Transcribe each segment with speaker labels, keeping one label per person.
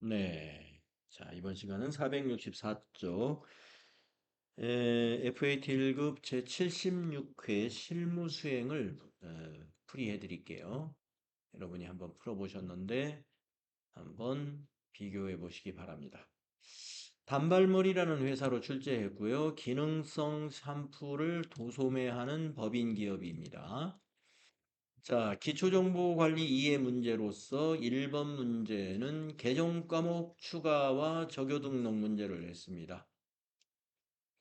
Speaker 1: 네. 자, 이번 시간은 464쪽 FAT 1급 제76회 실무 수행을 풀이해 드릴게요. 여러분이 한번 풀어보셨는데 한번 비교해 보시기 바랍니다. 단발머리라는 회사로 출제했고요. 기능성 샴푸를 도소매하는 법인 기업입니다. 자, 기초정보관리 이해 문제로서 1번 문제는 개정과목 추가와 적요 등록 문제를 했습니다.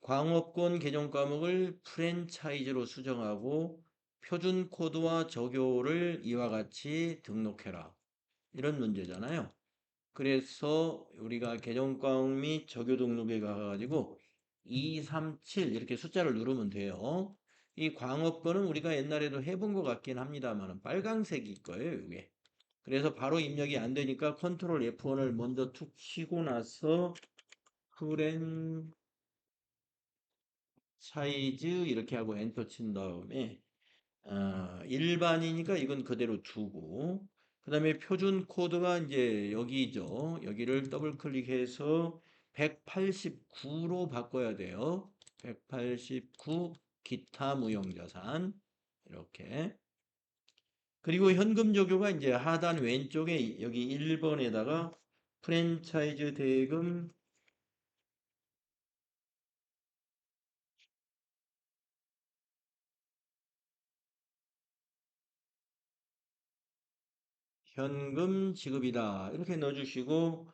Speaker 1: 광업권 개정과목을 프랜차이즈로 수정하고 표준 코드와 적요를 이와 같이 등록해라. 이런 문제잖아요. 그래서 우리가 개정과목 및 적요 등록에 가가지고 2, 3, 7 이렇게 숫자를 누르면 돼요. 이 광업권은 우리가 옛날에도 해본 것 같긴 합니다만 빨강색일 거예요, 이게. 그래서 바로 입력이 안 되니까 컨트롤 F1을 먼저 툭 치고 나서 프랜 사이즈 이렇게 하고 엔터 친 다음에 일반이니까 이건 그대로 두고 그 다음에 표준 코드가 이제 여기죠. 여기를 더블 클릭해서 189로 바꿔야 돼요. 189 기타 무형자산 이렇게. 그리고 현금 적요가 이제 하단 왼쪽에 여기 1번에다가 프랜차이즈 대금 현금 지급이다 이렇게 넣어주시고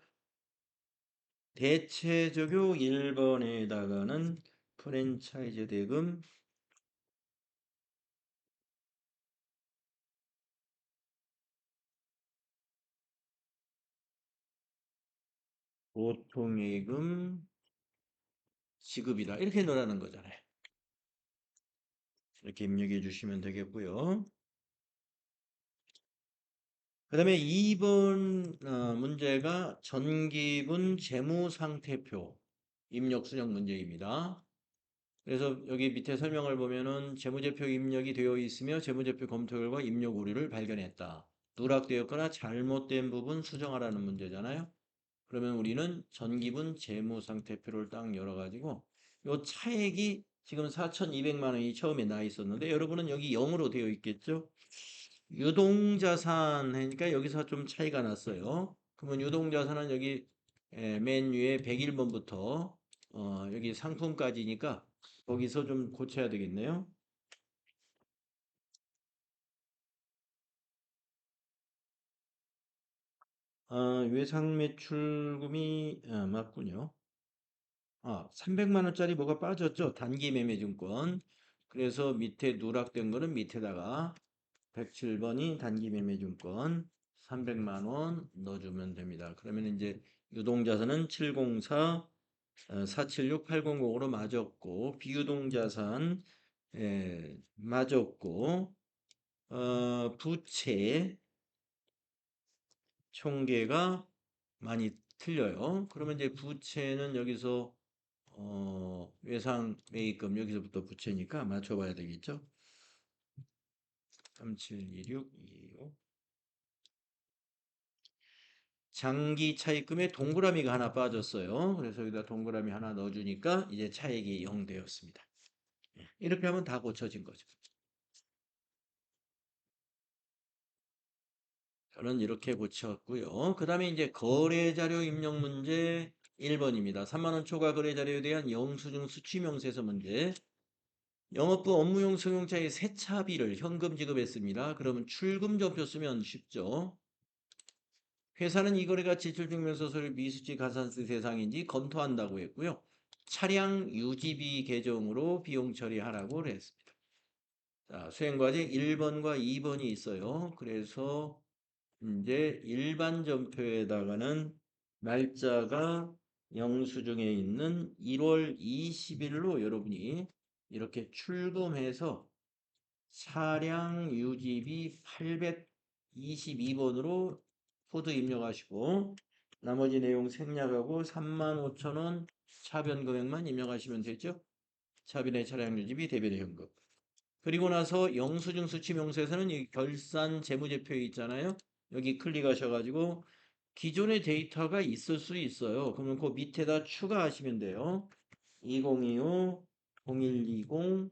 Speaker 1: 대체 적요 1번에다가는 프랜차이즈 대금 보통예금 지급이다 이렇게 넣으라는 거잖아요. 이렇게 입력해 주시면 되겠고요. 그 다음에 2번 문제가 전기분 재무상태표 입력 수정 문제입니다. 그래서 여기 밑에 설명을 보면은 재무제표 입력이 되어 있으며 재무제표 검토 결과 입력 오류를 발견했다. 누락되었거나 잘못된 부분 수정하라는 문제잖아요. 그러면 우리는 전기분 재무상태표를 딱 열어가지고 요 차액이 지금 4,200만 원이 처음에 나 있었는데 여러분은 여기 0으로 되어 있겠죠? 유동자산 하니까 여기서 좀 차이가 났어요. 그러면 유동자산은 여기 맨 위에 101번부터 여기 상품까지니까 거기서 좀 고쳐야 되겠네요. 외상 매출금이 맞군요. 300만 원짜리 뭐가 빠졌죠? 단기 매매증권. 그래서 밑에 누락된 거는 밑에다가 107번이 단기 매매증권 300만 원 넣어주면 됩니다. 그러면 이제 유동자산은 704, 476, 800으로 맞았고 비유동자산 맞았고 부채 총계가 많이 틀려요. 그러면 이제 부채는 여기서 외상 매입금 여기서부터 부채니까 맞춰봐야 되겠죠. 372625 장기 차입금에 동그라미가 하나 빠졌어요. 그래서 여기다 동그라미 하나 넣어주니까 이제 차익이 0 되었습니다. 이렇게 하면 다 고쳐진 거죠. 저는 이렇게 고쳤고요. 그 다음에 이제 거래자료 입력 문제 1번입니다. 3만 원 초과 거래자료에 대한 영수증 수취명세서 문제. 영업부 업무용 승용차의 세차비를 현금 지급했습니다. 그러면 출금전표 쓰면 쉽죠. 회사는 이 거래가 지출증명서를 미수지 가산세 대상인지 검토한다고 했고요. 차량 유지비 계정으로 비용 처리하라고 했습니다. 자, 수행과제 1번과 2번이 있어요. 그래서 이제 일반 전표에다가는 날짜가 영수증에 있는 1월 20일로 여러분이 이렇게 출금해서 차량 유지비 822번으로 코드 입력하시고 나머지 내용 생략하고 35,000원 차변 금액만 입력하시면 되죠. 차변의 차량 유지비 대변의 현금. 그리고 나서 영수증 수취 명세서는 이 결산 재무제표에 있잖아요. 여기 클릭하셔가지고 기존의 데이터가 있을 수 있어요. 그러면 그 밑에다 추가하시면 돼요. 2025, 0120,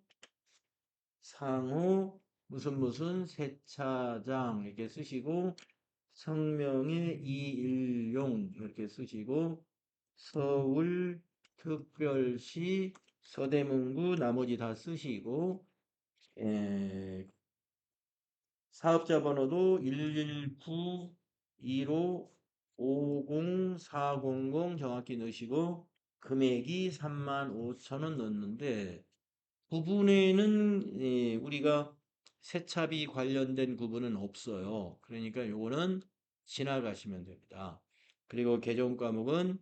Speaker 1: 상호, 무슨 세차장 이렇게 쓰시고 성명에 이일용 이렇게 쓰시고 서울 특별시 서대문구 나머지 다 쓰시고 사업자 번호도 119-15-50400 정확히 넣으시고 금액이 35,000원 넣는데 부분에는 우리가 세차비 관련된 부분은 없어요. 그러니까 요거는 지나가시면 됩니다. 그리고 개정 과목은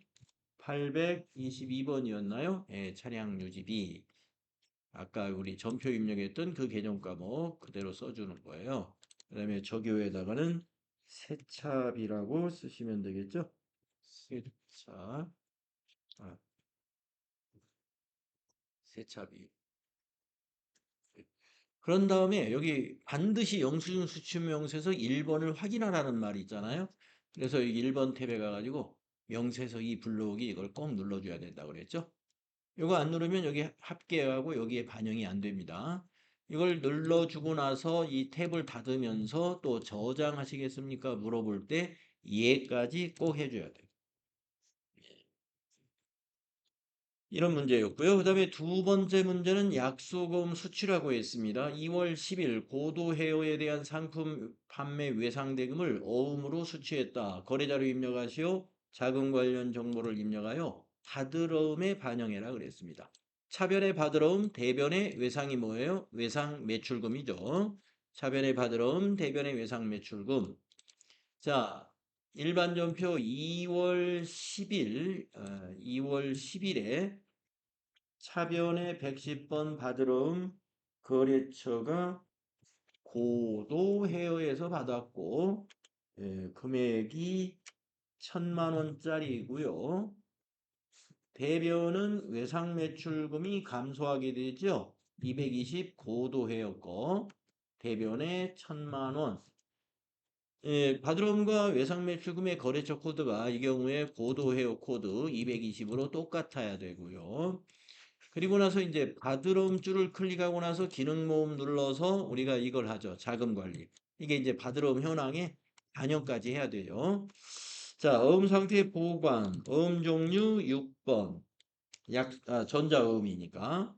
Speaker 1: 822번이었나요? 예, 차량 유지비. 아까 우리 전표 입력했던 그 개정 과목 그대로 써주는 거예요. 그 다음에 저기에다가는 세차비라고 쓰시면 되겠죠? 세차, 아, 세차비. 그런 다음에 여기 반드시 영수증 수취 명세서 1번을 확인하라는 말이 있잖아요. 그래서 여기 1번 탭에 가가지고 명세서 이 블록이 이걸 꼭 눌러줘야 된다고 그랬죠. 이거 안 누르면 여기 합계하고 여기에 반영이 안 됩니다. 이걸 눌러주고 나서 이 탭을 닫으면서 또 저장하시겠습니까? 물어볼 때 얘까지 꼭 해줘야 돼요. 이런 문제였고요. 그 다음에 두 번째 문제는 약소금 수출하고 했습니다. 2월 10일 고도 헤어에 대한 상품 판매 외상대금을 어음으로 수취했다. 거래자료 입력하시오. 자금 관련 정보를 입력하여 받으러움에 반영해라 그랬습니다. 차변의 받으러움, 대변의 외상이 뭐예요? 외상 매출금이죠. 차변의 받으러움, 대변의 외상 매출금. 자, 일반 전표 2월 10일, 2월 10일에 차변의 110번 받으러움 거래처가 고도 헤어에서 받았고, 금액이 1,000만 원짜리고요. 대변은 외상 매출금이 감소하게 되죠. 220 고도 헤어 거 대변에 1,000만 원. 받으러움과 외상 매출금의 거래처 코드가 이 경우에 고도 헤어 코드 220으로 똑같아야 되고요. 그리고 나서 이제 받으러움 줄을 클릭하고 나서 기능 모음 눌러서 우리가 이걸 하죠. 자금 관리. 이게 이제 받으러움 현황에 반영까지 해야 돼요. 자, 어음 상태 보관. 어음 종류 6번. 전자어음이니까.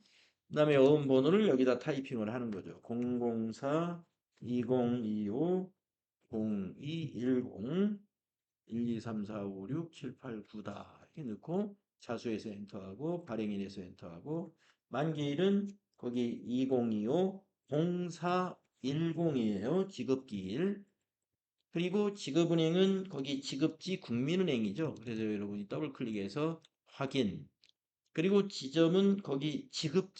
Speaker 1: 그 다음에 어음 번호를 여기다 타이핑을 하는 거죠. 004 2025 0210 123456 789다. 이렇게 넣고 자수해서 엔터하고 발행인에서 엔터하고 만기일은 거기 2025 0410이에요. 지급기일. 그리고 지급은행은 거기 지급지 국민은행이죠. 그래서 여러분이 더블 클릭해서 확인. 그리고 지점은 거기 지급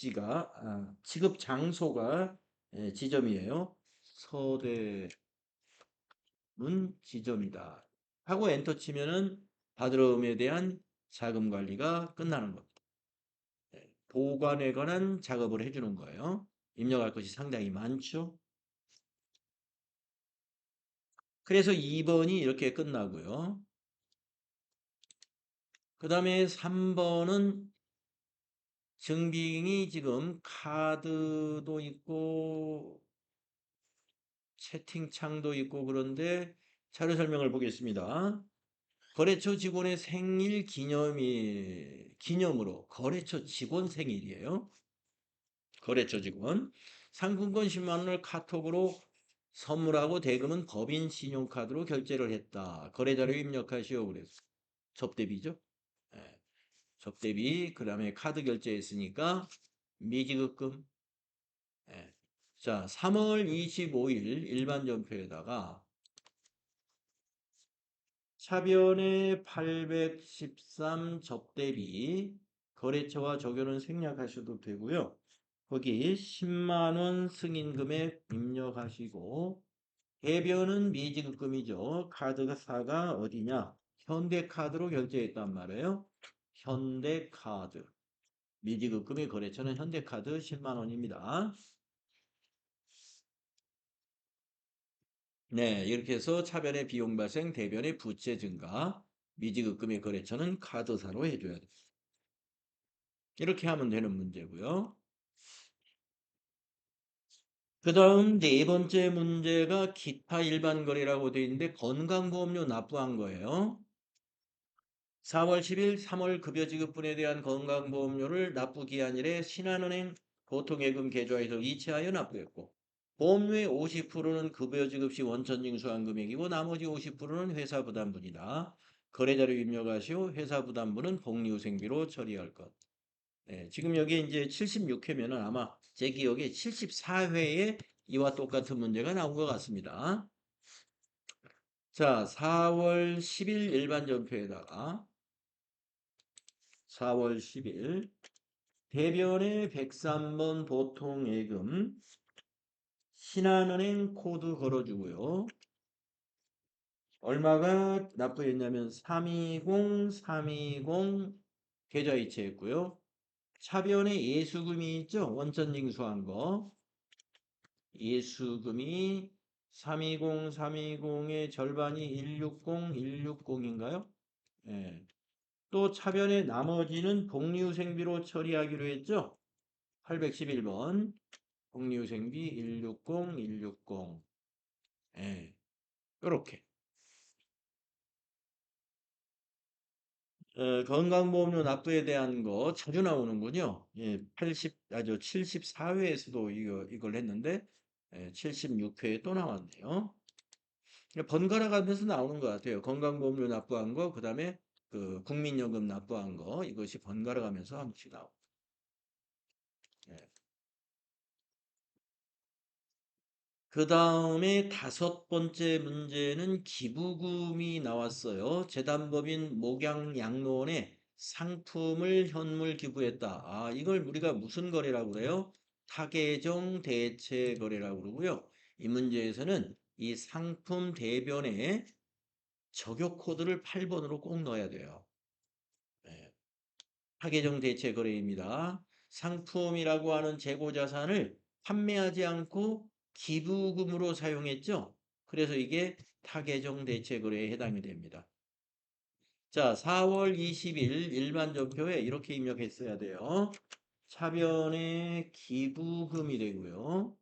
Speaker 1: 장소가 지점이에요. 서대문 지점이다. 하고 엔터 치면은 받으러움에 대한 자금 관리가 끝나는 겁니다. 보관에 관한 작업을 해주는 거예요. 입력할 것이 상당히 많죠. 그래서 2번이 이렇게 끝나고요. 그 다음에 3번은 증빙이 지금 카드도 있고 채팅창도 있고 그런데 자료 설명을 보겠습니다. 거래처 직원의 생일 기념으로 거래처 직원 생일이에요. 거래처 직원. 상품권 10만 원을 카톡으로 선물하고 대금은 법인 신용카드로 결제를 했다. 거래자료 입력하시오. 그래서 접대비죠. 예, 접대비. 그 다음에 카드 결제했으니까 미지급금. 예. 자, 3월 25일 일반 전표에다가 차변의 813 접대비 거래처와 적용은 생략하셔도 되고요. 거기 10만 원 승인 금액 입력하시고 대변은 미지급금이죠. 카드사가 어디냐? 현대카드로 결제했단 말이에요. 현대카드. 미지급금의 거래처는 현대카드 10만 원입니다. 네, 이렇게 해서 차변의 비용 발생, 대변의 부채 증가, 미지급금의 거래처는 카드사로 해줘야 돼. 이렇게 하면 되는 문제고요. 그 다음 네 번째 문제가 기타 일반 거래라고 되어 있는데 건강보험료 납부한 거예요. 4월 10일 3월 급여 지급분에 대한 건강보험료를 납부기한 이래 신한은행 보통예금 계좌에서 이체하여 납부했고 보험료의 50%는 급여 지급 시 원천 징수한 금액이고 나머지 50%는 회사 부담분이다. 거래자료 입력하시오. 회사 부담분은 복리후생비로 처리할 것. 네, 지금 여기 이제 76회면은 아마 제 기억에 74회에 이와 똑같은 문제가 나온 것 같습니다. 자, 4월 10일 일반 전표에다가 4월 10일 대변의 103번 보통예금 신한은행 코드 걸어주고요. 얼마가 납부했냐면 320 계좌이체했고요. 차변에 예수금이 있죠. 원천징수한 거. 예수금이 320의 절반이 160인가요? 예. 또 차변의 나머지는 복리후생비로 처리하기로 했죠. 811번 복리후생비 160. 예. 요렇게. 건강보험료 납부에 대한 거 자주 나오는군요. 예, 74회에서도 이걸 했는데, 76회에 또 나왔네요. 번갈아 가면서 나오는 것 같아요. 건강보험료 납부한 거, 그 다음에 그 국민연금 납부한 거, 이것이 번갈아 가면서 한 번씩 나오고. 예. 그 다음에 다섯 번째 문제는 기부금이 나왔어요. 재단법인 목양양로원에 상품을 현물 기부했다. 아, 이걸 우리가 무슨 거래라고 그래요? 타계정 대체 거래라고 그러고요. 이 문제에서는 이 상품 대변에 적용 코드를 8번으로 꼭 넣어야 돼요. 네. 타계정 대체 거래입니다. 상품이라고 하는 재고 자산을 판매하지 않고 기부금으로 사용했죠. 그래서 이게 타계정 대체 거래에 해당이 됩니다. 자, 4월 20일 일반 전표에 이렇게 입력했어야 돼요. 차변에 기부금이 되고요.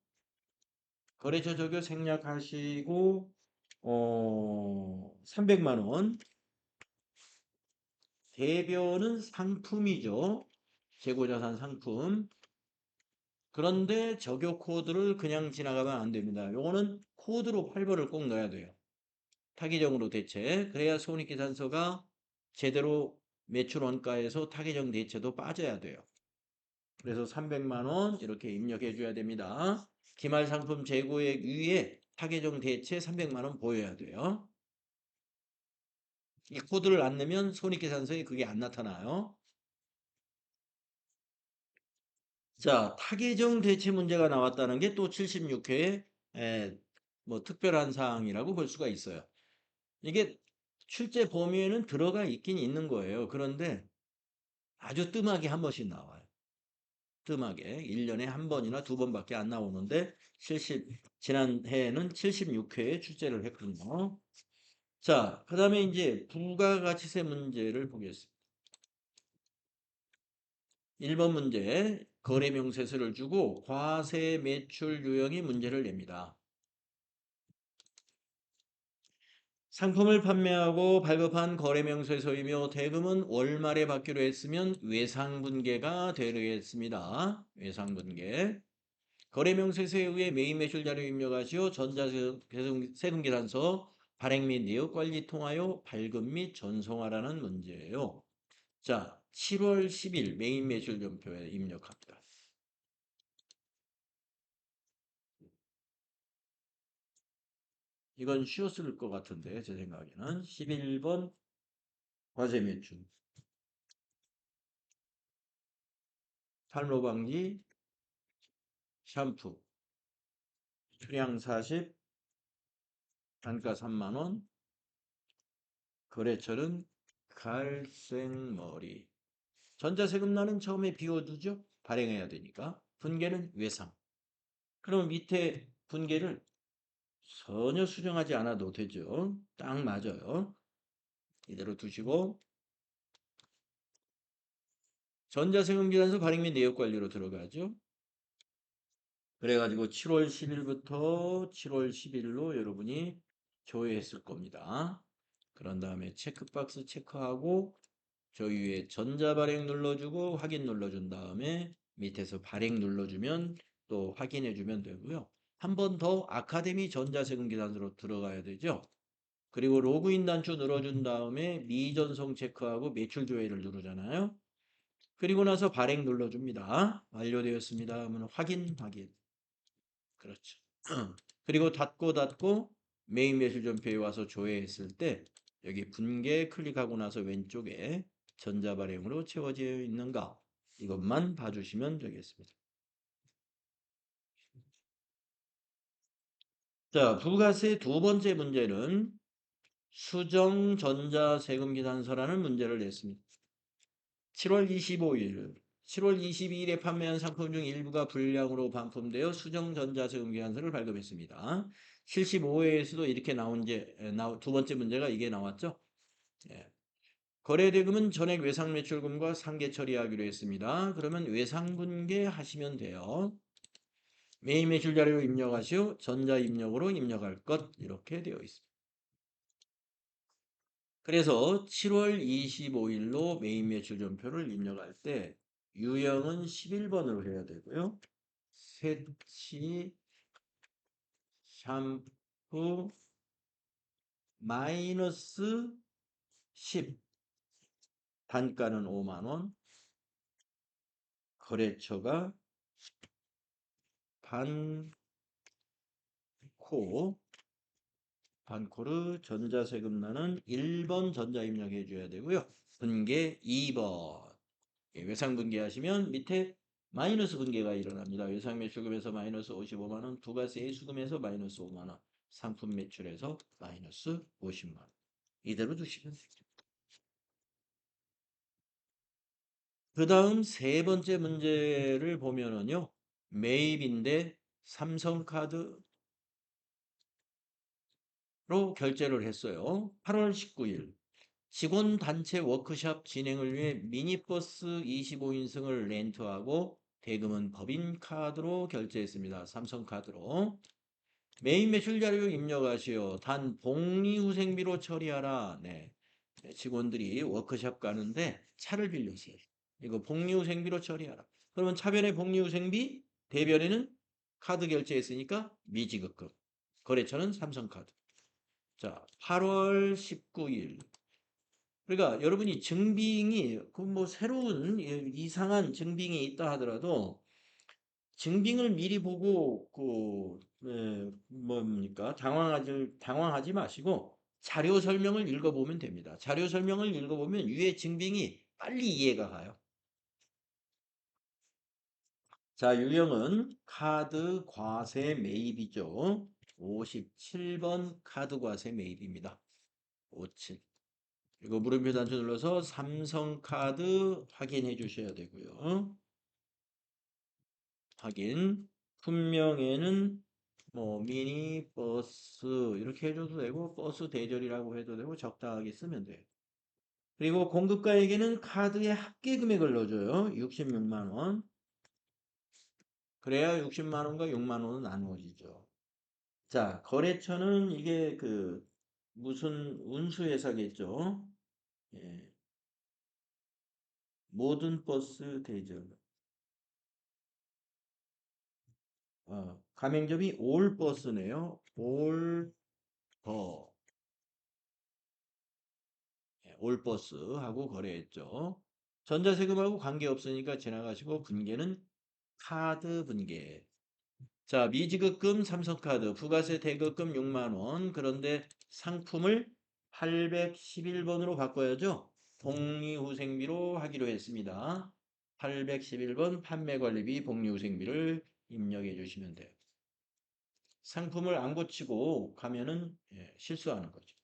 Speaker 1: 거래처 적용 생략하시고 300만 원. 대변은 상품이죠. 재고자산 상품. 그런데 적용 코드를 그냥 지나가면 안 됩니다. 요거는 코드로 8번을 꼭 넣어야 돼요. 타기정으로 대체. 그래야 손익계산서가 제대로 매출 원가에서 타기정 대체도 빠져야 돼요. 그래서 300만 원 이렇게 입력해 줘야 됩니다. 기말 상품 재고액 위에 타계정 대체 300만 원 보여야 돼요. 이 코드를 안 넣으면 손익계산서에 그게 안 나타나요. 자, 타계정 대체 문제가 나왔다는 게 또 76회에 뭐 특별한 사항이라고 볼 수가 있어요. 이게 출제 범위에는 들어가 있긴 있는 거예요. 그런데 아주 뜸하게 한 번씩 나와요. 뜸하게 1년에 한 번이나 두 번밖에 안 나오는데 지난 해에는 76회에 출제를 했거든요. 자, 그다음에 이제 부가가치세 문제를 보겠습니다. 1번 문제 거래 명세서를 주고 과세 매출 유형이 문제를 냅니다. 상품을 판매하고 발급한 거래명세서이며 대금은 월말에 받기로 했으면 외상분계가 되겠습니다. 외상분계. 거래명세서에 의해 매입 매출 자료 입력하시오. 전자세금계산서 발행 및 내역 관리 통하여 발급 및 전송하라는 문제예요. 자, 7월 10일 매입 매출 전표에 입력합니다. 이건 쉬웠을 것 같은데 제 생각에는 11번 과세 매출. 탈모 방지 샴푸 수량 40 단가 3만원 거래처는 갈색머리 전자세금란은 처음에 비워두죠. 발행해야 되니까 분계는 외상. 그러면 밑에 분계를 전혀 수정하지 않아도 되죠. 딱 맞아요. 이대로 두시고 전자세금계산서 발행 및 내역 관리로 들어가죠. 그래가지고 7월 10일부터 7월 10일로 여러분이 조회했을 겁니다. 그런 다음에 체크박스 체크하고 저 위에 전자발행 눌러주고 확인 눌러준 다음에 밑에서 발행 눌러주면 또 확인해주면 되고요. 한 번 더 아카데미 전자세금계산서로 들어가야 되죠. 그리고 로그인 단추 눌러준 다음에 미전송 체크하고 매출 조회를 누르잖아요. 그리고 나서 발행 눌러줍니다. 완료되었습니다 하면 확인. 그렇죠. 그리고 닫고 메인 매출 전표에 와서 조회했을 때 여기 분계 클릭하고 나서 왼쪽에 전자발행으로 채워져 있는가 이것만 봐주시면 되겠습니다. 자, 부가세 두 번째 문제는 수정 전자세금계산서라는 문제를 냈습니다. 7월 25일, 7월 22일에 판매한 상품 중 일부가 불량으로 반품되어 수정 전자세금계산서를 발급했습니다. 75회에서도 이렇게 두 번째 문제가 이게 나왔죠. 예. 거래대금은 전액 외상매출금과 상계 처리하기로 했습니다. 그러면 외상분계 하시면 돼요. 메인 매출 자료 입력하시오. 전자 입력으로 입력할 것 이렇게 되어 있습니다. 그래서 7월 25일로 메인 매출 전표를 입력할 때 유형은 11번으로 해야 되고요. 세치, 샴푸, 마이너스 10, 단가는 5만원, 거래처가 반코르 전자세금 나는 1번 전자 입력해 줘야 되고요. 분계 2번. 외상 분계하시면 밑에 마이너스 분계가 일어납니다. 외상 매출금에서 마이너스 55만원, 부가세 수금에서 마이너스 5만원, 상품 매출에서 마이너스 50만원. 이대로 두시면 되죠. 그 다음 세 번째 문제를 보면은요. 매입인데 삼성카드로 결제를 했어요. 8월 19일. 직원 단체 워크숍 진행을 위해 미니버스 25인승을 렌트하고 대금은 법인카드로 결제했습니다. 삼성카드로. 메인 매출 자료 입력하시오. 단 복리후생비로 처리하라. 네. 직원들이 워크숍 가는데 차를 빌렸어요. 이거 복리후생비로 처리하라. 그러면 차변에 복리후생비, 대변에는 카드 결제했으니까 미지급금. 거래처는 삼성카드. 자, 8월 19일. 그러니까 여러분이 증빙이 그 뭐 새로운 이상한 증빙이 있다 하더라도 증빙을 미리 보고 뭡니까 당황하지 마시고 자료 설명을 읽어보면 됩니다. 자료 설명을 읽어보면 위에 증빙이 빨리 이해가 가요. 자, 유형은 카드 과세 매입이죠. 57번 카드 과세 매입입니다. 57. 그리고 물음표 단추 눌러서 삼성카드 확인해 주셔야 되고요. 확인. 품명에는 뭐 미니 버스 이렇게 해줘도 되고 버스 대절이라고 해도 되고 적당하게 쓰면 돼요. 그리고 공급가에게는 카드의 합계 금액을 넣어줘요. 66만 원. 그래야 60만 원과 6만 원은 나누어지죠. 자, 거래처는 이게 무슨 운수회사겠죠. 예. 모든 버스 대절. 가맹점이 올버스네요. 올버. 올버스하고 거래했죠. 전자세금하고 관계없으니까 지나가시고 분계는 카드 분계. 자, 미지급금 삼성카드, 부가세 대급금 6만 원. 그런데 상품을 811번으로 바꿔야죠. 복리후생비로 하기로 했습니다. 811번 판매관리비 복리후생비를 입력해 주시면 돼요. 상품을 안 고치고 가면은 실수하는 거죠.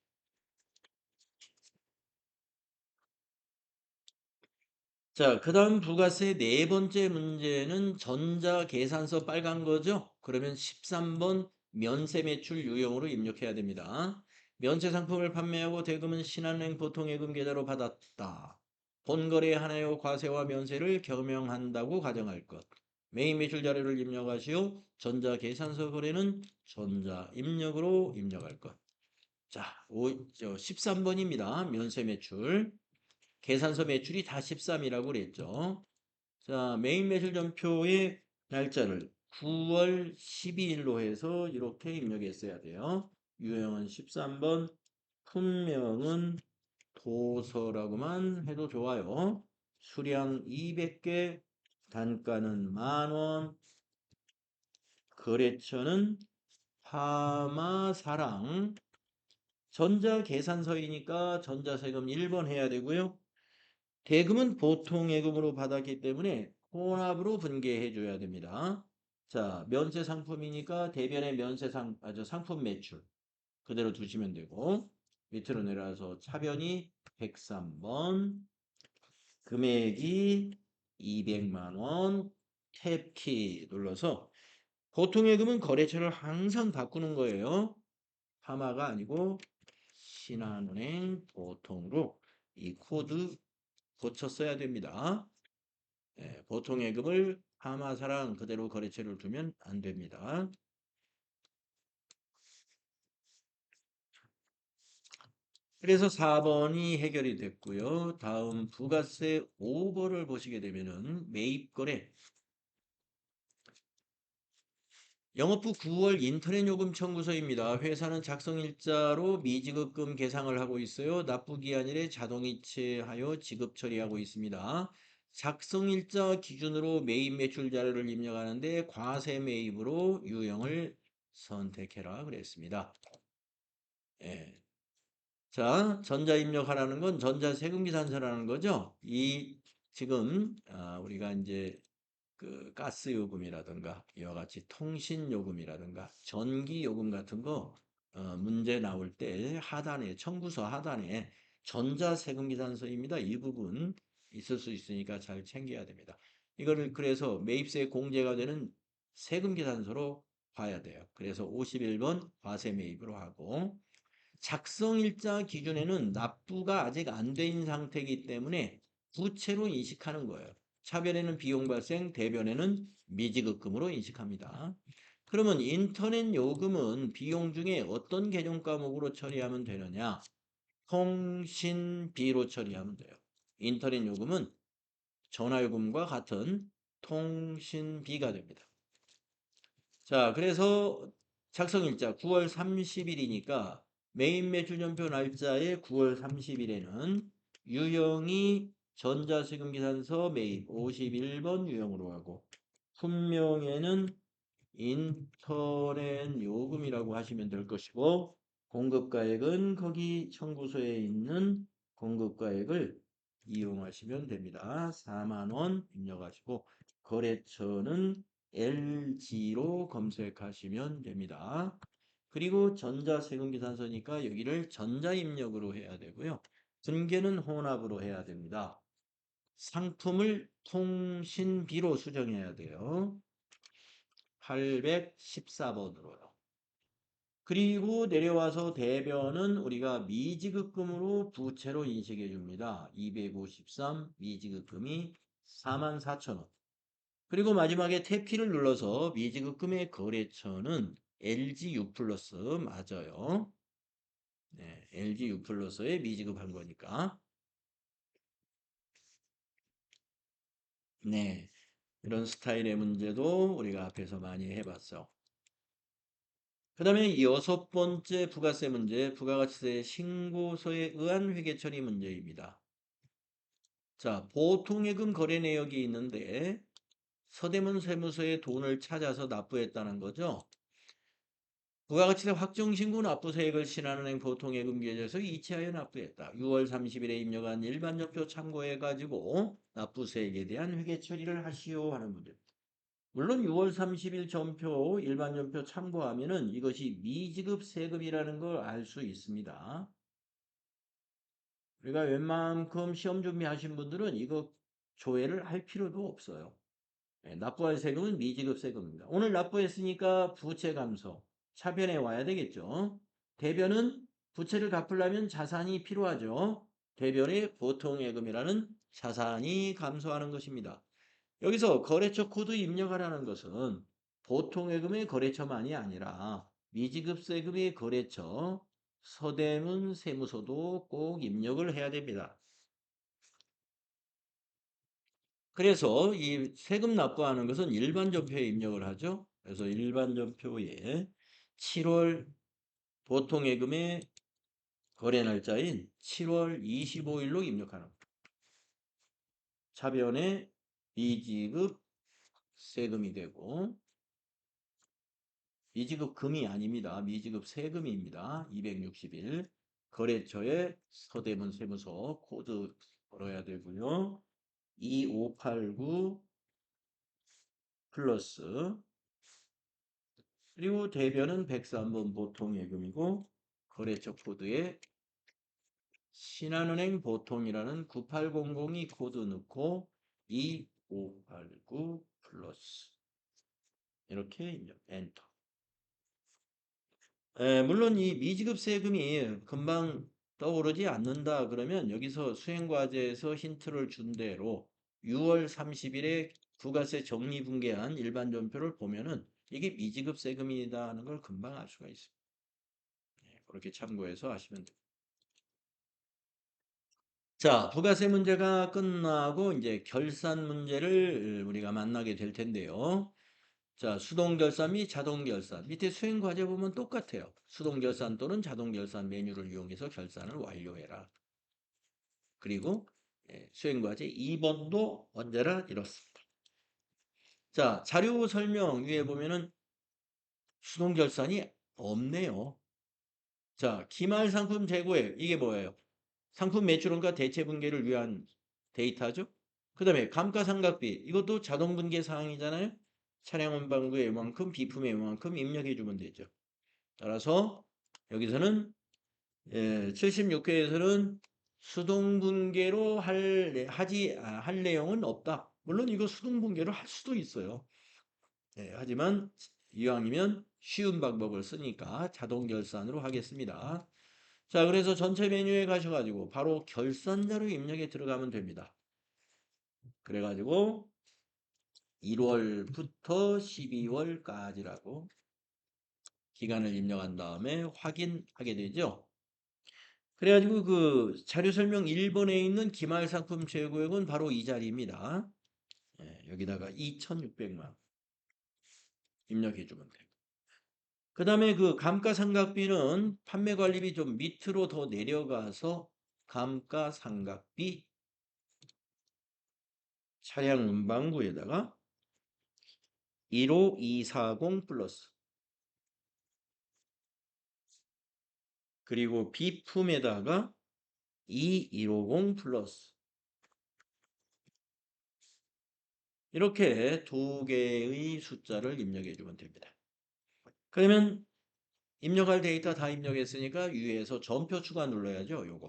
Speaker 1: 자, 그 다음 부가세 네 번째 문제는 전자계산서 빨간 거죠? 그러면 13번 면세 매출 유형으로 입력해야 됩니다. 면세 상품을 판매하고 대금은 신한은행 보통예금 계좌로 받았다. 본거래 하나요 과세와 면세를 겸용한다고 가정할 것. 메인 매출 자료를 입력하시오. 전자계산서 거래는 전자입력으로 입력할 것. 자, 13번입니다. 면세 매출. 계산서 매출이 다 13이라고 그랬죠. 자, 메인 매출 전표의 날짜를 9월 12일로 해서 이렇게 입력했어야 돼요. 유형은 13번, 품명은 도서라고만 해도 좋아요. 수량 200개, 단가는 10,000원, 거래처는 하마사랑, 전자계산서이니까 전자세금 1번 해야 되고요. 대금은 보통예금으로 받았기 때문에 혼합으로 분개해 줘야 됩니다. 자, 면세 상품이니까 대변의 상품 매출 그대로 두시면 되고 밑으로 내려와서 차변이 103번, 금액이 200만 원, 탭키 눌러서 보통예금은 거래처를 항상 바꾸는 거예요. 하마가 아니고 신한은행 보통으로 이 코드 고쳐 써야 됩니다. 보통예금을 하마사랑 그대로 거래처를 두면 안 됩니다. 그래서 4번이 해결이 됐고요. 다음 부가세 5번을 보시게 되면은 매입거래 영업부 9월 인터넷 요금 청구서입니다. 회사는 작성일자로 미지급금 계상을 하고 있어요. 납부기한일에 자동이체하여 지급 처리하고 있습니다. 작성일자 기준으로 매입 매출 자료를 입력하는데 과세 매입으로 유형을 선택해라 그랬습니다. 예. 자, 전자 입력하라는 건 전자세금계산서라는 거죠. 이 지금 우리가 이제 그 가스 요금이라든가 이와 같이 통신 요금이라든가 전기 요금 같은 거 문제 나올 때 하단에 청구서 하단에 전자세금 계산서입니다. 이 부분 있을 수 있으니까 잘 챙겨야 됩니다. 이거를 그래서 매입세 공제가 되는 세금 계산서로 봐야 돼요. 그래서 51번 과세 매입으로 하고 작성일자 기준에는 납부가 아직 안 된 상태이기 때문에 부채로 인식하는 거예요. 차변에는 비용 발생, 대변에는 미지급금으로 인식합니다. 그러면 인터넷 요금은 비용 중에 어떤 개념 과목으로 처리하면 되느냐? 통신비로 처리하면 돼요. 인터넷 요금은 전화요금과 같은 통신비가 됩니다. 자, 그래서 작성일자 9월 30일이니까 메인 매출 전표 날짜에 9월 30일에는 유형이 전자세금 계산서 매입 51번 유형으로 하고 품명에는 인터넷 요금이라고 하시면 될 것이고 공급가액은 거기 청구서에 있는 공급가액을 이용하시면 됩니다. 4만 원 입력하시고 거래처는 LG로 검색하시면 됩니다. 그리고 전자세금계산서니까 여기를 전자입력으로 해야 되고요. 분계는 혼합으로 해야 됩니다. 상품을 통신비로 수정해야 돼요. 814번으로요. 그리고 내려와서 대변은 우리가 미지급금으로 부채로 인식해 줍니다. 253 미지급금이 44,000원. 그리고 마지막에 탭키를 눌러서 미지급금의 거래처는 LG U 플러스 맞아요. 네, LG U 플러스에 미지급한 거니까. 네, 이런 스타일의 문제도 우리가 앞에서 많이 해봤어. 그 다음에 6번째 부가세 문제, 부가가치세 신고서에 의한 회계처리 문제입니다. 자, 보통예금 거래 내역이 있는데 서대문 세무서에 돈을 찾아서 납부했다는 거죠. 부가가치세 확정신고 납부세액을 신한은행 보통예금 계좌에서 이체하여 납부했다. 6월 30일에 입력한 일반전표 참고해가지고 납부세액에 대한 회계처리를 하시오 하는 문제입니다. 물론 6월 30일 전표 일반전표 참고하면은 이것이 미지급 세금이라는 걸 알 수 있습니다. 그러니까 웬만큼 시험 준비하신 분들은 이거 조회를 할 필요도 없어요. 납부할 세금은 미지급 세금입니다. 오늘 납부했으니까 부채 감소. 차변에 와야 되겠죠. 대변은 부채를 갚으려면 자산이 필요하죠. 대변의 보통예금이라는 자산이 감소하는 것입니다. 여기서 거래처 코드 입력하라는 것은 보통예금의 거래처만이 아니라 미지급세금의 거래처, 서대문 세무서도 꼭 입력을 해야 됩니다. 그래서 이 세금 납부하는 것은 일반전표에 입력을 하죠. 그래서 일반전표에 7월 보통예금의 거래 날짜인 7월 25일로 입력하는 거예요. 차변에 미지급 세금이 되고 미지급 금이 아닙니다. 미지급 세금입니다. 260일. 거래처에 서대문 세무서 코드 걸어야 되고요. 2589 플러스 그리고 대변은 103번 보통예금이고 거래처 코드에 신한은행 보통이라는 9800이 코드 넣고 2589 플러스 이렇게 입력 엔터. 물론 이 미지급 세금이 금방 떠오르지 않는다 그러면 여기서 수행과제에서 힌트를 준 대로 6월 30일에 부가세 정리분계한 일반전표를 보면은 이게 미지급 세금이다 하는 걸 금방 알 수가 있습니다. 그렇게 참고해서 하시면 됩니다. 자, 부가세 문제가 끝나고 이제 결산 문제를 우리가 만나게 될 텐데요. 자, 수동결산 및 자동결산. 밑에 수행과제 보면 똑같아요. 수동결산 또는 자동결산 메뉴를 이용해서 결산을 완료해라. 그리고 수행과제 2번도 언제나 이렇습니다. 자, 자료 설명 위에 보면은 수동결산이 없네요. 자, 기말상품 재고액. 이게 뭐예요? 상품 매출원가 대체분계를 위한 데이터죠. 그 다음에 감가상각비. 이것도 자동분계 사항이잖아요. 차량 운반구의 이만큼, 비품의 이만큼 입력해주면 되죠. 따라서 여기서는 76회에서는 수동분계로 할 내용은 없다. 물론 이거 수동분계로 할 수도 있어요. 하지만 이왕이면 쉬운 방법을 쓰니까 자동결산으로 하겠습니다. 자, 그래서 전체 메뉴에 가셔가지고 바로 결산자료 입력에 들어가면 됩니다. 그래가지고 1월부터 12월까지라고 기간을 입력한 다음에 확인하게 되죠. 그래가지고 그 자료 설명 1번에 있는 기말상품 재고액은 바로 이 자리입니다. 여기다가 2,600만 입력해 주면 돼요. 그 다음에 그 감가상각비는 판매관리비 좀 밑으로 더 내려가서 감가상각비 차량 운반구에다가 15240 플러스 그리고 비품에다가 2150 플러스 이렇게 두 개의 숫자를 입력해 주면 됩니다. 그러면 입력할 데이터 다 입력했으니까 위에서 전표 추가 눌러야죠. 요거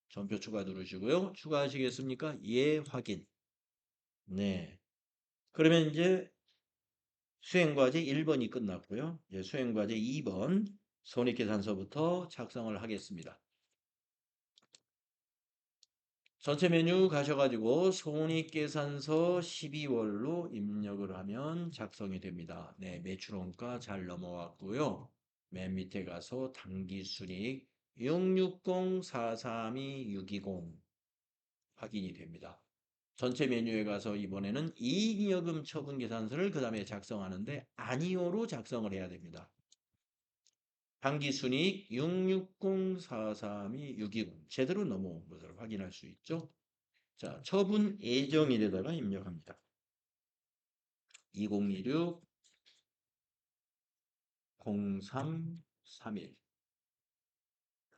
Speaker 1: 전표 추가 누르시고요. 추가하시겠습니까? 예, 확인. 네. 그러면 이제 수행과제 1번이 끝났고요. 수행과제 2번 손익계산서부터 작성을 하겠습니다. 전체 메뉴 가셔가지고 손익계산서 12월로 입력을 하면 작성이 됩니다. 네, 매출원가 잘 넘어왔고요. 맨 밑에 가서 당기순이익 660432-620 확인이 됩니다. 전체 메뉴에 가서 이번에는 이익여금 처분 계산서를 그 다음에 작성하는데 아니오로 작성을 해야 됩니다. 당기순이익 660432-620 제대로 넘어온 것을 확인할 수 있죠. 자, 처분 예정일에다가 입력합니다. 2026 0331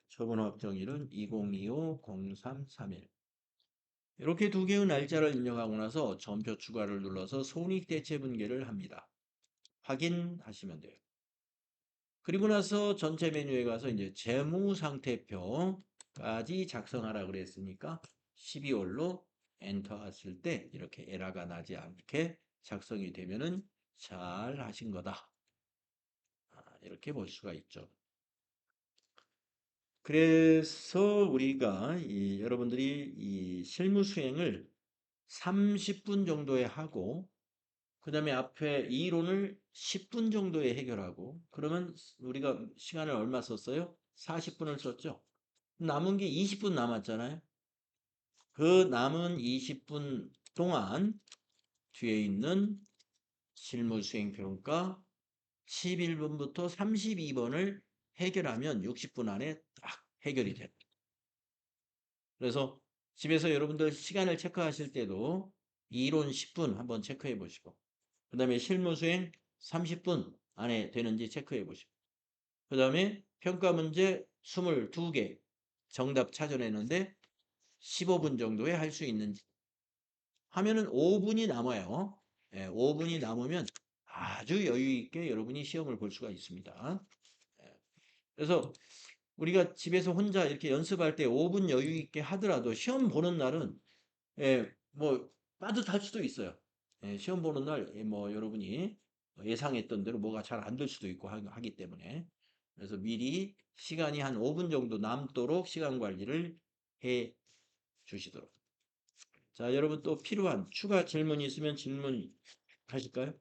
Speaker 1: 처분 확정일은 2025 0331 이렇게 두 개의 날짜를 입력하고 나서 전표 추가를 눌러서 손익대체 분계를 합니다. 확인하시면 돼요. 그리고 나서 전체 메뉴에 가서 이제 재무상태표까지 작성하라 그랬으니까 12월로 엔터 했을 때 이렇게 에러가 나지 않게 작성이 되면은 잘 하신 거다. 이렇게 볼 수가 있죠. 그래서 우리가 여러분들이 이 실무 수행을 30분 정도에 하고 그 다음에 앞에 이론을 10분 정도에 해결하고 그러면 우리가 시간을 얼마 썼어요? 40분을 썼죠. 남은 게 20분 남았잖아요. 그 남은 20분 동안 뒤에 있는 실무 수행 평가 11번부터 32번을 해결하면 60분 안에 딱 해결이 됩니다. 그래서 집에서 여러분들 시간을 체크하실 때도 이론 10분 한번 체크해 보시고 그 다음에 실무 수행 30분 안에 되는지 체크해 보시고 그 다음에 평가 문제 22개 정답 찾아내는데 15분 정도에 할 수 있는지 하면은 5분이 남아요. 5분이 남으면 아주 여유 있게 여러분이 시험을 볼 수가 있습니다. 예, 그래서 우리가 집에서 혼자 이렇게 연습할 때 5분 여유 있게 하더라도 시험 보는 날은 뭐 빠듯할 수도 있어요. 시험 보는 날 뭐 여러분이 예상했던 대로 뭐가 잘 안 될 수도 있고 하기 때문에 그래서 미리 시간이 한 5분 정도 남도록 시간 관리를 해 주시도록. 자, 여러분 또 필요한 추가 질문이 있으면 질문하실까요?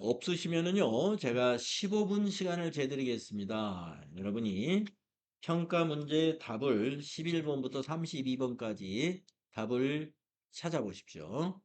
Speaker 1: 없으시면은요, 제가 15분 시간을 재드리겠습니다. 여러분이 평가 문제 답을 11번부터 32번까지 답을 찾아보십시오.